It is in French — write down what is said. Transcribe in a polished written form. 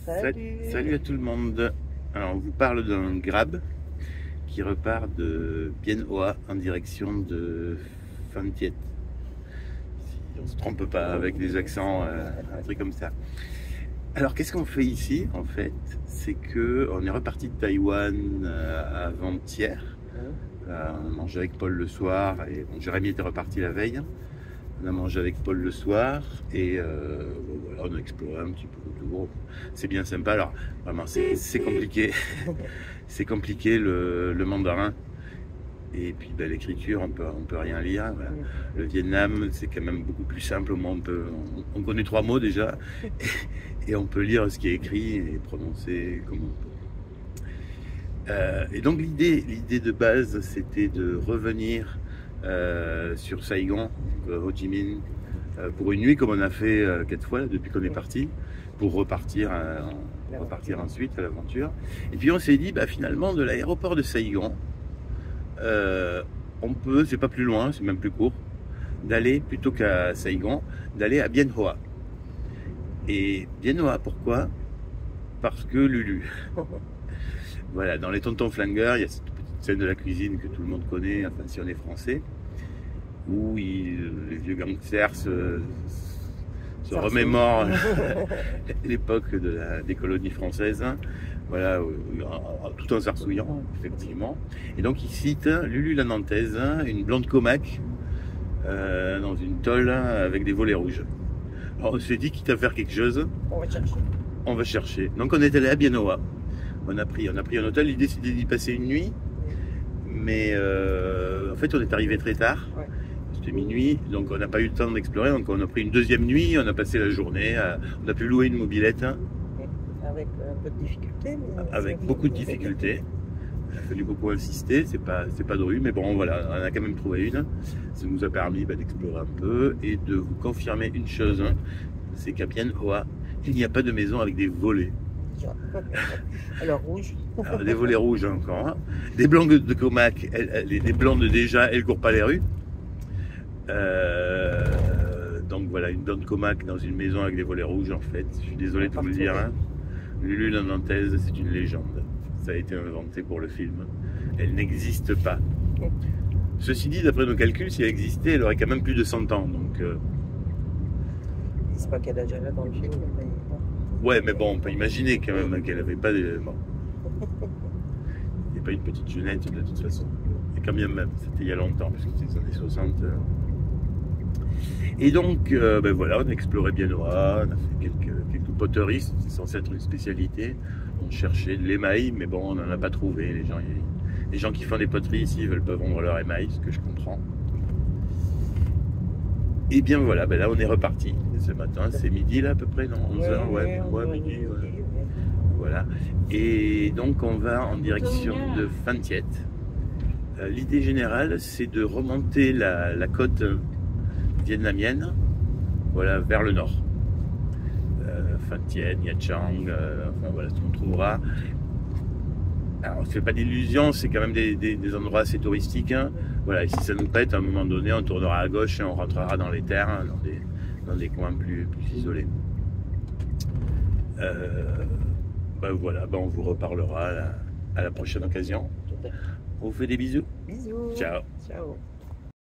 Salut à tout le monde. Alors on vous parle d'un grab qui repart de Bien Hoa en direction de Phan Thiet. Si on se trompe pas avec des accents, un truc comme ça. Alors qu'est-ce qu'on fait ici en fait? C'est que on est reparti de Taïwan avant-hier. On a mangé avec Paul le soir et bon, Jérémy était reparti la veille. On a mangé avec Paul le soir et bon, voilà, on a exploré un petit peu autour. C'est bien sympa. Alors vraiment c'est compliqué. C'est compliqué le mandarin. Et puis ben, l'écriture, on peut rien lire. Voilà. Le Vietnam, c'est quand même beaucoup plus simple. Au moins, on connaît 3 mots déjà. Et on peut lire ce qui est écrit et prononcer comme on peut. Et donc l'idée de base, c'était de revenir sur Saigon, Ho Chi Minh, pour une nuit comme on a fait 4 fois depuis qu'on est parti, pour repartir ensuite à l'aventure. Et puis on s'est dit, bah, finalement, de l'aéroport de Saigon, on peut, c'est pas plus loin, c'est même plus court, d'aller, plutôt qu'à Saigon, d'aller à Bien Hoa. Et Bien Hoa, pourquoi? Parce que Lulu. Voilà, dans les Tontons Flingueurs, il y a cette petite scène de la cuisine que tout le monde connaît, enfin si on est français, où les vieux gangsters se remémorent l'époque des colonies françaises, voilà, tout en s'arsouillant, effectivement. Et donc il cite Lulu la Nantaise, une blonde comaque, dans une tôle avec des volets rouges. Alors on s'est dit, quitte à faire quelque chose, on va chercher. Donc on est allé à Bien Hoa. On a pris un hôtel, l'idée c'était d'y passer une nuit, mais en fait on est arrivé très tard. C'était minuit, donc on n'a pas eu le temps d'explorer, donc on a pris une deuxième nuit, on a passé la journée, on a pu louer une mobilette. Avec un peu de difficulté. Avec beaucoup de difficultés. Il a fallu beaucoup insister, c'est pas de rue, mais bon voilà, on a quand même trouvé une. Ça nous a permis d'explorer un peu et de vous confirmer une chose, c'est qu'à Bien Hoa, il n'y a pas de maison avec des volets. Alors rouge. Alors, des volets rouges encore. Des blondes de comac, les blondes déjà, elles ne courent pas les rues. Donc voilà, une blonde comac dans une maison avec des volets rouges en fait. Je suis désolé de vous le dire. Lulu la Nantaise, c'est une légende. Ça a été inventé pour le film. Elle n'existe pas. Ceci dit, d'après nos calculs, si elle existait, elle aurait quand même plus de 100 ans. Donc, je sais pas quel âge elle a dans le film. Mais... ouais, mais bon, on peut imaginer quand même qu'elle n'avait pas de... Bon. Il n'y a pas une petite jeunette de toute façon. Et quand bien même, c'était il y a longtemps, parce que c'était les années 60. Et donc, ben voilà, on a exploré Bien Hoa, on a fait quelques poteries, c'est censé être une spécialité. On cherchait de l'émail, mais bon, on n'en a pas trouvé. Les gens qui font des poteries ici, ils veulent pas vendre leur émail, ce que je comprends. Et bien voilà, ben là on est reparti ce matin, c'est midi là à peu près, non? 11h, ouais, midi, ouais. Voilà. Et donc on va en direction de Phan Thiet. L'idée générale, c'est de remonter la côte vietnamienne, voilà, vers le nord. Phan Thiet, Nha Trang, enfin voilà ce qu'on trouvera. Alors, on ne se fait pas d'illusions, c'est quand même des endroits assez touristiques. Voilà, et si ça nous pète, à un moment donné, on tournera à gauche et on rentrera dans les terres, dans des coins plus isolés. Ben voilà, ben on vous reparlera à la prochaine occasion. On vous fait des bisous. Bisous. Ciao. Ciao.